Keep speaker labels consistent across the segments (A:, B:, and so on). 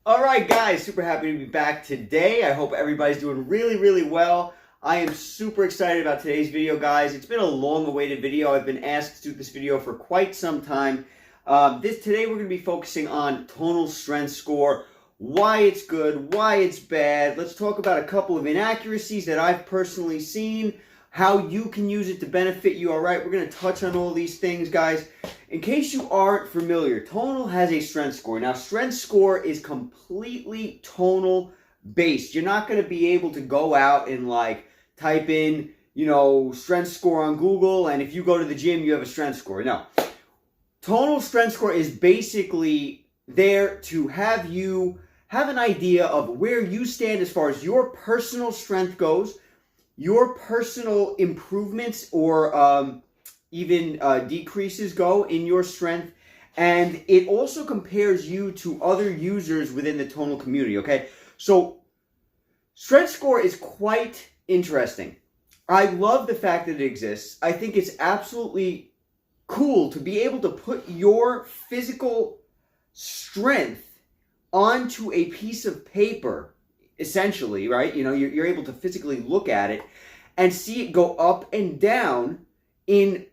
A: All right, guys, super happy to be back today. I hope everybody's doing really well. I am super excited about today's video, guys. It's been a long-awaited video. I've been asked to do this video for quite some time. Today we're going to be focusing on tonal strength score, why it's good, why it's bad. Let's talk about a couple of inaccuracies that I've personally seen, how you can use it to benefit you. All right, we're going to touch on all these things, guys. In case you aren't familiar, Tonal has a strength score. Now, strength score is completely tonal based. You're not going to be able to go out and type in, strength score on Google, and if you go to the gym, you have a strength score. No. Tonal strength score is basically there to have you have an idea of where you stand as far as your personal strength goes, your personal improvements or even decreases go in your strength, and it also compares you to other users within the tonal community, okay? So strength score is quite interesting. I love the fact that it exists. I think it's absolutely cool to be able to put your physical strength onto a piece of paper, essentially, right? You're able to physically look at it and see it go up and down in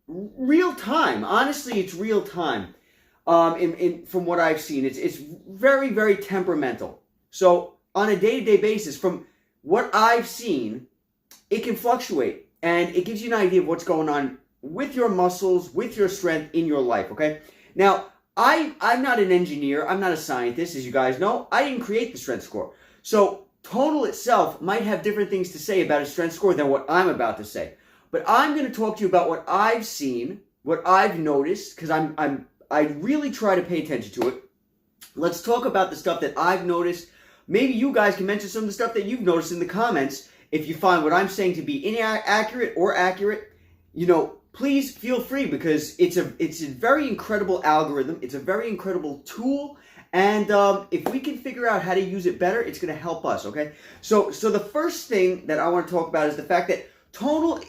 A: real time. Honestly, it's real time. From what I've seen, it's very temperamental. So on a day-to-day basis, from what I've seen, it can fluctuate, and it gives you an idea of what's going on with your muscles, with your strength in your life. Okay. Now, I'm not an engineer. I'm not a scientist, as you guys know. I didn't create the strength score. So Tonal itself might have different things to say about a strength score than what I'm about to say. But I'm going to talk to you about what I've seen, what I've noticed, because I really try to pay attention to it. Let's talk about the stuff that I've noticed. Maybe you guys can mention some of the stuff that you've noticed in the comments. If you find what I'm saying to be inaccurate or accurate, please feel free, because it's a very incredible algorithm. It's a very incredible tool. And if we can figure out how to use it better, it's going to help us, okay? So the first thing that I want to talk about is the fact that tonal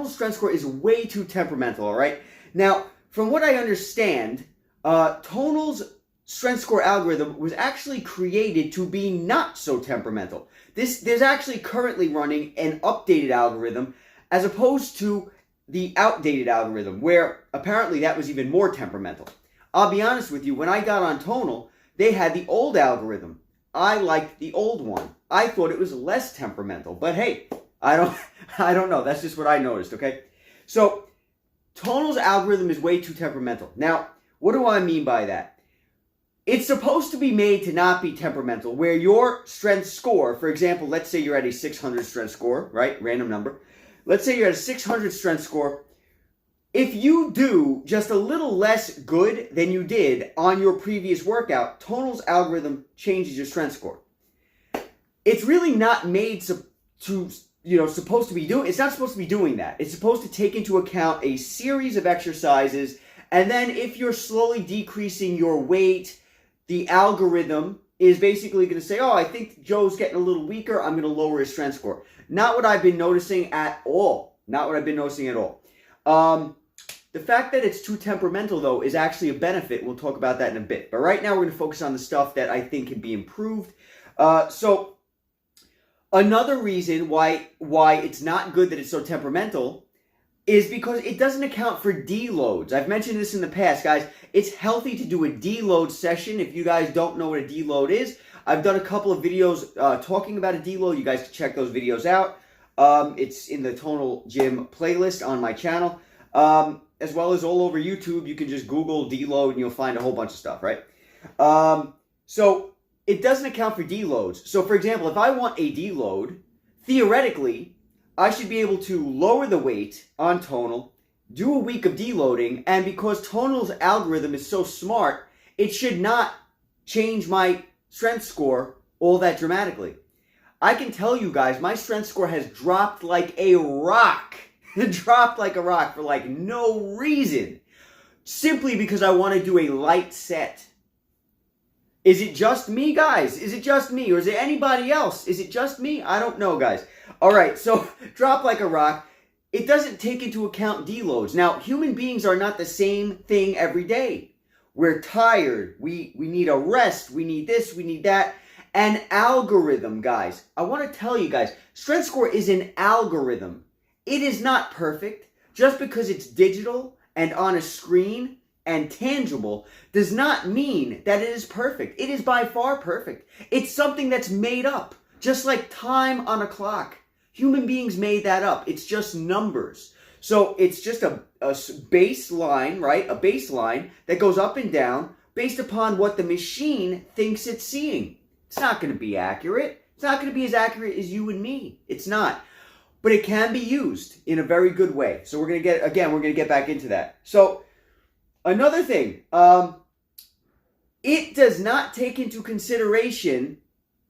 A: strength score is way too temperamental, all right? Now, from what I understand, Tonal's strength score algorithm was actually created to be not so temperamental. There's actually currently running an updated algorithm as opposed to the outdated algorithm, where apparently that was even more temperamental. I'll be honest with you, when I got on Tonal, they had the old algorithm. I liked the old one. I thought it was less temperamental, but hey, I don't know. That's just what I noticed, okay? So Tonal's algorithm is way too temperamental. Now, what do I mean by that? It's supposed to be made to not be temperamental, where your strength score, for example, let's say you're at a 600 strength score, right? Random number. Let's say you're at a 600 strength score. If you do just a little less good than you did on your previous workout, Tonal's algorithm changes your strength score. It's really not made supposed to be doing. It's not supposed to be doing that. It's supposed to take into account a series of exercises, and then if you're slowly decreasing your weight, the algorithm is basically going to say, oh, I think Joe's getting a little weaker, I'm going to lower his strength score. Not what I've been noticing at all. Not what I've been noticing at all. The fact that it's too temperamental, though, is actually a benefit. We'll talk about that in a bit. But right now, we're going to focus on the stuff that I think can be improved. So another reason why it's not good that it's so temperamental is because it doesn't account for deloads. I've mentioned this in the past, guys. It's healthy to do a deload session. If you guys don't know what a deload is, I've done a couple of videos talking about a deload. You guys can check those videos out. It's in the Tonal Gym playlist on my channel. As well as all over YouTube. You can just Google deload and you'll find a whole bunch of stuff, right? So it doesn't account for deloads. So for example, if I want a deload, theoretically, I should be able to lower the weight on Tonal, do a week of deloading, and because Tonal's algorithm is so smart, it should not change my strength score all that dramatically. I can tell you guys, my strength score has dropped like a rock. It dropped like a rock for no reason. Simply because I want to do a light set. Is it just me, guys? Is it just me? Or is it anybody else? Is it just me? I don't know, guys. All right, so drop like a rock. It doesn't take into account deloads. Now, human beings are not the same thing every day. We're tired. We need a rest. We need this. We need that. An algorithm, guys. I want to tell you guys, strength score is an algorithm. It is not perfect. Just because it's digital and on a screen and tangible does not mean that it is perfect. It is by far perfect. It's something that's made up, just like time on a clock. Human beings made that up. It's just numbers. So it's just a baseline, right? A baseline that goes up and down based upon what the machine thinks it's seeing. It's not going to be accurate. It's not going to be as accurate as you and me. It's not. But it can be used in a very good way. So we're going to get back into that. So another thing, it does not take into consideration,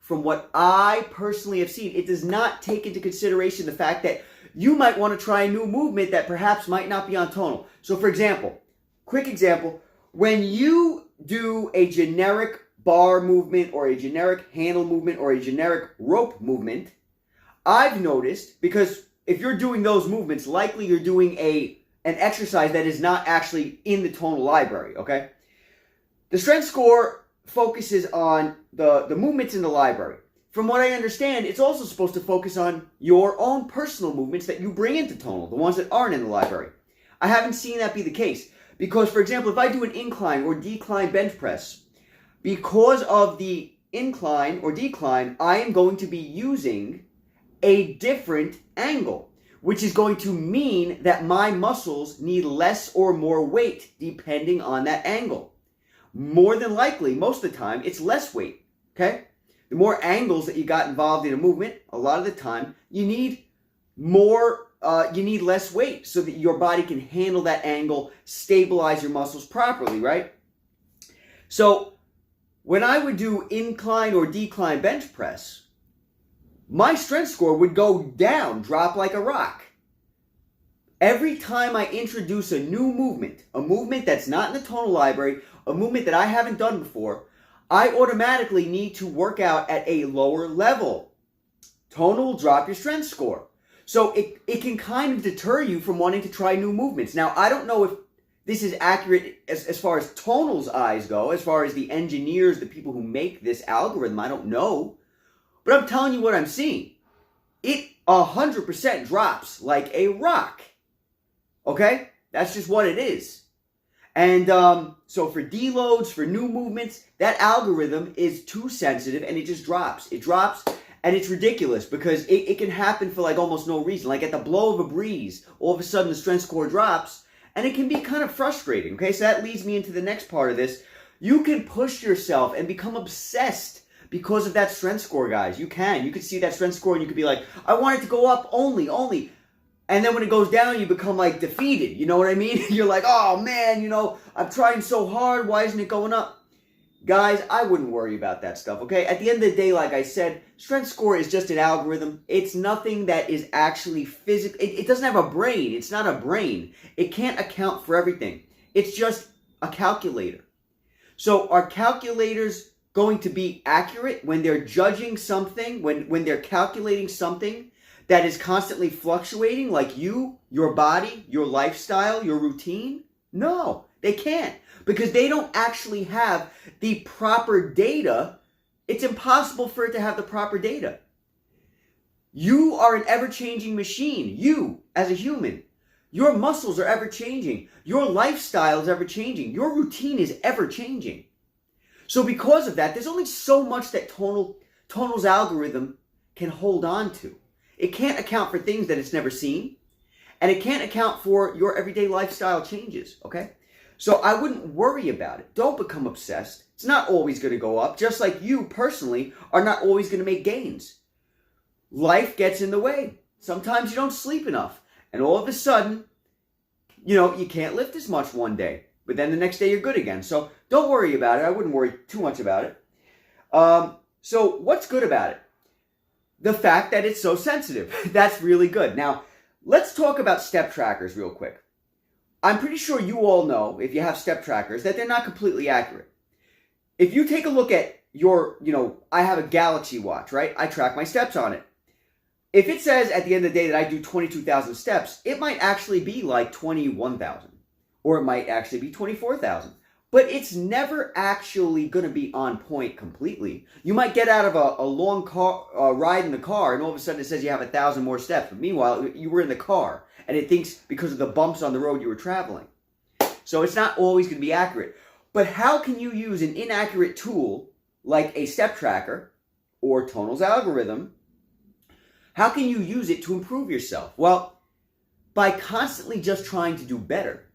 A: from what I personally have seen, it does not take into consideration the fact that you might want to try a new movement that perhaps might not be on tonal. So for example, quick example, when you do a generic bar movement or a generic handle movement or a generic rope movement, I've noticed, because if you're doing those movements, likely you're doing an exercise that is not actually in the tonal library, okay? The strength score focuses on the movements in the library. From what I understand, it's also supposed to focus on your own personal movements that you bring into tonal, the ones that aren't in the library. I haven't seen that be the case. Because, for example, if I do an incline or decline bench press, because of the incline or decline, I am going to be using a different angle, which is going to mean that my muscles need less or more weight depending on that angle. More than likely, most of the time, it's less weight, okay? The more angles that you got involved in a movement, a lot of the time, you need less weight so that your body can handle that angle, stabilize your muscles properly, right? So when I would do incline or decline bench press, my strength score would go down, drop like a rock. Every time I introduce a new movement, a movement that's not in the tonal library, a movement that I haven't done before, I automatically need to work out at a lower level. Tonal will drop your strength score. So it can kind of deter you from wanting to try new movements. Now, I don't know if this is accurate as far as tonal's eyes go, as far as the engineers, the people who make this algorithm, I don't know. But I'm telling you what I'm seeing. It 100% drops like a rock. Okay? That's just what it is. And so for deloads, for new movements, that algorithm is too sensitive and it just drops. It drops and it's ridiculous because it can happen for like almost no reason. Like at the blow of a breeze, all of a sudden the strength score drops and it can be kind of frustrating. Okay? So that leads me into the next part of this. You can push yourself and become obsessed because of that strength score, guys. You can see that strength score and you could be like, I want it to go up only. And then when it goes down, you become like defeated. You know what I mean? You're like, oh man, I'm trying so hard. Why isn't it going up? Guys, I wouldn't worry about that stuff, okay? At the end of the day, like I said, strength score is just an algorithm. It's nothing that is actually physical. It doesn't have a brain. It's not a brain. It can't account for everything. It's just a calculator. So are calculators going to be accurate when they're judging something, when they're calculating something that is constantly fluctuating, like you, your body, your lifestyle, your routine? No, they can't, because they don't actually have the proper data. It's impossible for it to have the proper data. You are an ever-changing machine. You, as a human, your muscles are ever-changing. Your lifestyle is ever-changing. Your routine is ever-changing. So because of that, there's only so much that Tonal's algorithm can hold on to. It can't account for things that it's never seen, and it can't account for your everyday lifestyle changes, okay? So I wouldn't worry about it. Don't become obsessed. It's not always going to go up, just like you personally are not always going to make gains. Life gets in the way. Sometimes you don't sleep enough, and all of a sudden, you can't lift as much one day. But then the next day you're good again. So don't worry about it. I wouldn't worry too much about it. So what's good about it? The fact that it's so sensitive. That's really good. Now, let's talk about step trackers real quick. I'm pretty sure you all know, if you have step trackers, that they're not completely accurate. If you take a look at your, I have a Galaxy watch, right? I track my steps on it. If it says at the end of the day that I do 22,000 steps, it might actually be like 21,000. Or it might actually be 24,000. but it's never actually going to be on point completely. You might get out of a long car ride in the car, and all of a sudden it says you have 1,000 more steps. But meanwhile, you were in the car, and it thinks because of the bumps on the road you were traveling. So it's not always going to be accurate. But how can you use an inaccurate tool like a step tracker or Tonal's algorithm? How can you use it to improve yourself? Well, by constantly just trying to do better.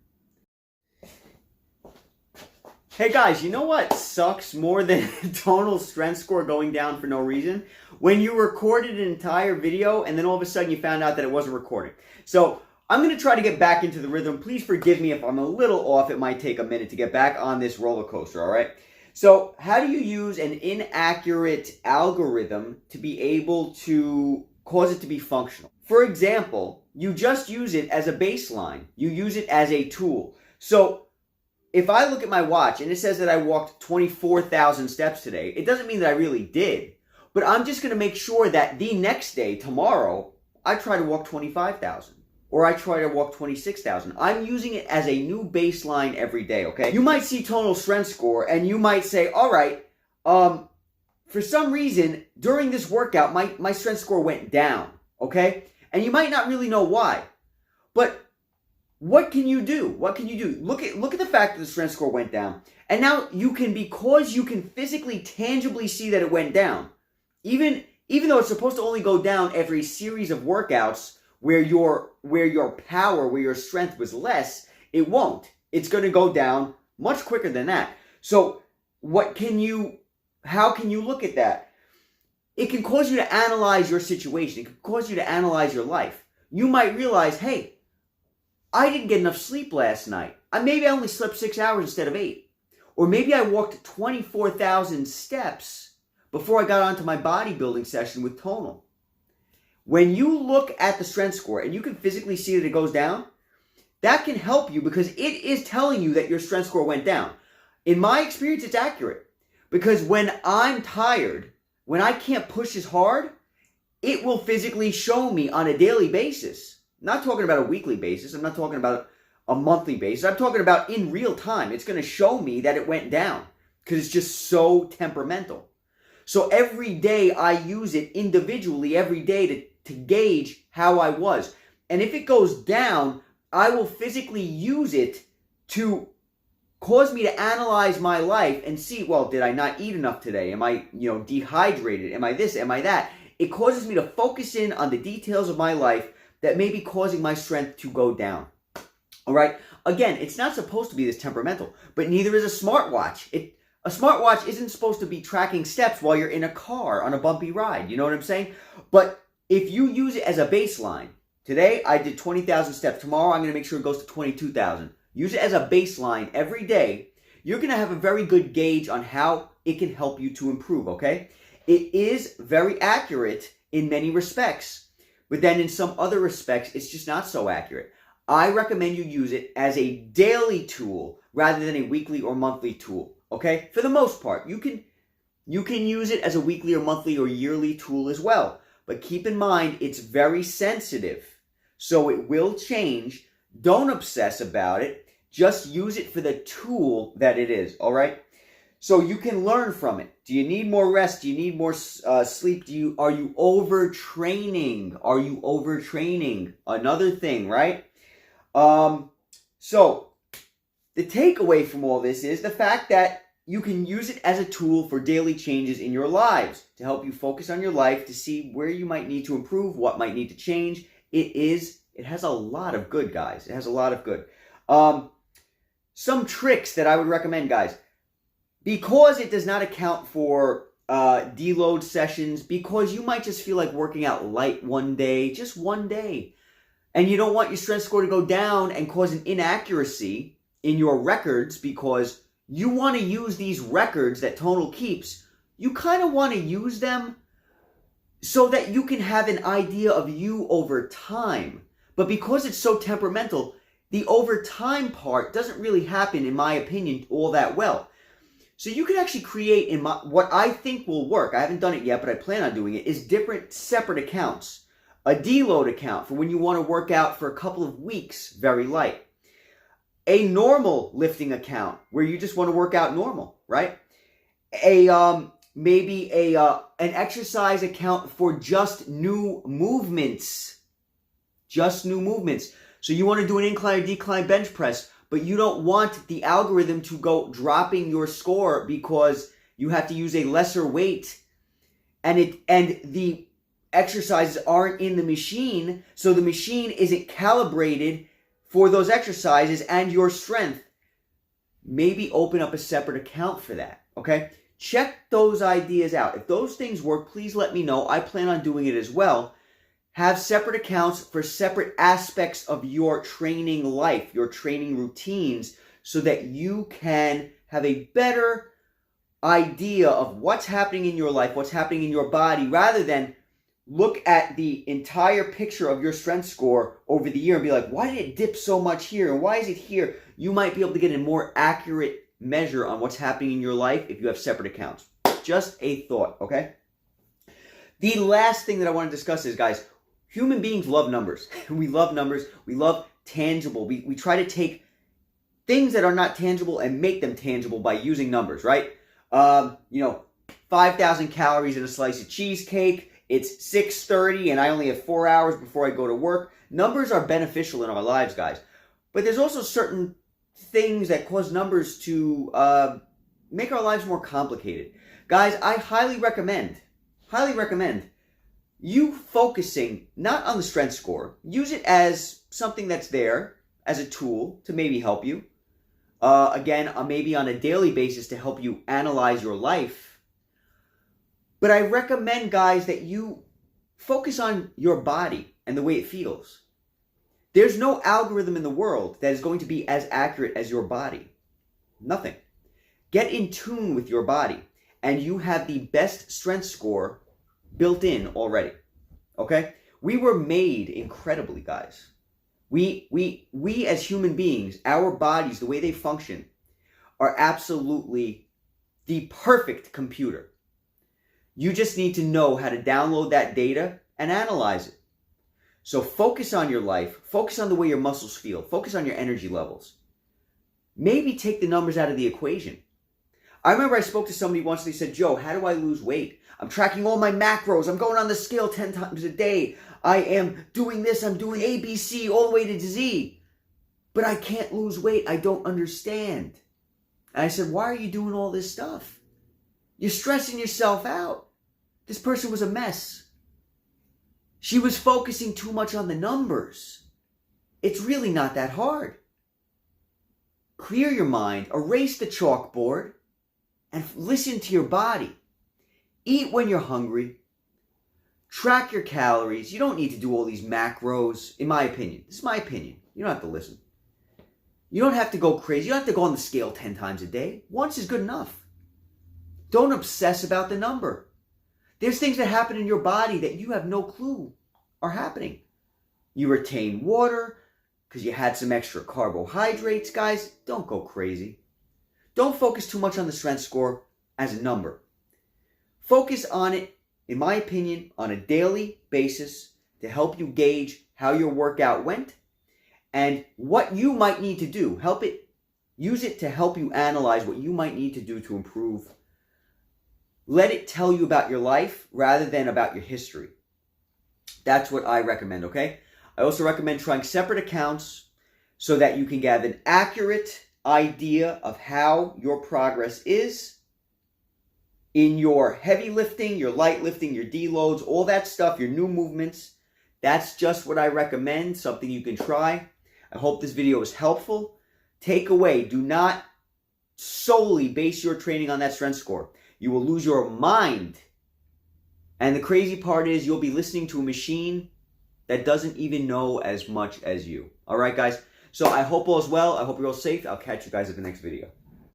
A: Hey guys, you know what sucks more than Tonal strength score going down for no reason? When you recorded an entire video and then all of a sudden you found out that it wasn't recording. So I'm going to try to get back into the rhythm. Please forgive me if I'm a little off. It might take a minute to get back on this roller coaster, all right? So how do you use an inaccurate algorithm to be able to cause it to be functional? For example, you just use it as a baseline. You use it as a tool. So if I look at my watch and it says that I walked 24,000 steps today, it doesn't mean that I really did. But I'm just going to make sure that the next day, tomorrow, I try to walk 25,000. Or I try to walk 26,000. I'm using it as a new baseline every day, okay? You might see Tonal Strength Score and you might say, all right, for some reason, during this workout, my strength score went down, okay? And you might not really know why. But what can you do? What can you do? Look at the fact that the strength score went down. And now you can, because you can physically, tangibly see that it went down, even though it's supposed to only go down every series of workouts where your power, where your strength was less, it won't. It's going to go down much quicker than that. So how can you look at that? It can cause you to analyze your situation. It can cause you to analyze your life. You might realize, hey, I didn't get enough sleep last night. Maybe I only slept 6 hours instead of 8. Or maybe I walked 24,000 steps before I got onto my bodybuilding session with Tonal. When you look at the strength score and you can physically see that it goes down, that can help you because it is telling you that your strength score went down. In my experience, it's accurate. Because when I'm tired, when I can't push as hard, it will physically show me on a daily basis. I'm not talking about a weekly basis. I'm not talking about a monthly basis. I'm talking about in real time. It's going to show me that it went down because it's just so temperamental. So every day I use it individually every day to gauge how I was. And if it goes down, I will physically use it to cause me to analyze my life and see, well, did I not eat enough today? Am I, dehydrated? Am I this? Am I that? It causes me to focus in on the details of my life that may be causing my strength to go down. All right? Again, it's not supposed to be this temperamental, but neither is a smartwatch. A smartwatch isn't supposed to be tracking steps while you're in a car on a bumpy ride. You know what I'm saying? But if you use it as a baseline, today I did 20,000 steps. Tomorrow I'm going to make sure it goes to 22,000. Use it as a baseline every day. You're going to have a very good gauge on how it can help you to improve, okay? It is very accurate in many respects, but then in some other respects, it's just not so accurate. I recommend you use it as a daily tool rather than a weekly or monthly tool, okay? For the most part, you can use it as a weekly or monthly or yearly tool as well. But keep in mind, it's very sensitive, so it will change. Don't obsess about it. Just use it for the tool that it is, all right? So you can learn from it. Do you need more rest? Do you need more sleep? Are you overtraining? Are you overtraining? Another thing, right? So the takeaway from all this is the fact that you can use it as a tool for daily changes in your lives to help you focus on your life, to see where you might need to improve, what might need to change. It has a lot of good, guys. It has a lot of good. Some tricks that I would recommend, guys, because it does not account for deload sessions, because you might just feel like working out light one day, just one day, and you don't want your strength score to go down and cause an inaccuracy in your records because you want to use these records that Tonal keeps. You kind of want to use them so that you can have an idea of you over time. But because it's so temperamental, the over time part doesn't really happen, in my opinion, all that well. So you can actually create, what I think will work, I haven't done it yet, but I plan on doing it, is different separate accounts. A deload account for when you want to work out for a couple of weeks, very light. A normal lifting account where you just want to work out normal, right? Maybe an exercise account for just new movements. Just new movements. So you want to do an incline or decline bench press, but you don't want the algorithm to go dropping your score because you have to use a lesser weight and the exercises aren't in the machine, so the machine isn't calibrated for those exercises and your strength. Maybe open up a separate account for that, okay? Check those ideas out. If those things work, please let me know. I plan on doing it as well. Have separate accounts for separate aspects of your training life, your training routines, so that you can have a better idea of what's happening in your life, what's happening in your body, rather than look at the entire picture of your strength score over the year and be like, why did it dip so much here? And why is it here? You might be able to get a more accurate measure on what's happening in your life if you have separate accounts. Just a thought, okay? The last thing that I want to discuss is, guys, human beings love numbers. We love numbers. We love tangible. We try to take things that are not tangible and make them tangible by using numbers, right? 5,000 calories in a slice of cheesecake. It's 6:30 and I only have 4 hours before I go to work. Numbers are beneficial in our lives, guys. But there's also certain things that cause numbers to make our lives more complicated. Guys, I highly recommend you focusing not on the strength score. Use it as something that's there, as a tool to maybe help you. Maybe on a daily basis to help you analyze your life. But I recommend, guys, that you focus on your body and the way it feels. There's no algorithm in the world that is going to be as accurate as your body. Nothing. Get in tune with your body, and you have the best strength score built in already. Okay? We were made incredibly, guys. We as human beings, our bodies, the way they function, are absolutely the perfect computer. You just need to know how to download that data and analyze it. So focus on your life, focus on the way your muscles feel, focus on your energy levels. Maybe take the numbers out of the equation. I remember I spoke to somebody once, they said, Joe, how do I lose weight? I'm tracking all my macros, I'm going on the scale 10 times a day, I am doing this, I'm doing A, B, C, all the way to Z, but I can't lose weight, I don't understand. And I said, why are you doing all this stuff? You're stressing yourself out. This person was a mess. She was focusing too much on the numbers. It's really not that hard. Clear your mind, erase the chalkboard, and listen to your body. Eat when you're hungry. Track your calories. You don't need to do all these macros, in my opinion. This is my opinion. You don't have to listen. You don't have to go crazy. You don't have to go on the scale 10 times a day. Once is good enough. Don't obsess about the number. There's things that happen in your body that you have no clue are happening. You retain water because you had some extra carbohydrates. Guys, don't go crazy. Don't focus too much on the strength score as a number. Focus on it, in my opinion, on a daily basis to help you gauge how your workout went and what you might need to do. Use it to help you analyze what you might need to do to improve. Let it tell you about your life rather than about your history. That's what I recommend, okay? I also recommend trying separate accounts so that you can get an accurate idea of how your progress is in your heavy lifting, your light lifting, your deloads, all that stuff, your new movements. That's just what I recommend, something you can try. I hope this video was helpful. Take away, do not solely base your training on that strength score. You will lose your mind. And the crazy part is you'll be listening to a machine that doesn't even know as much as you. All right, guys? So I hope all is well. I hope you're all safe. I'll catch you guys at the next video.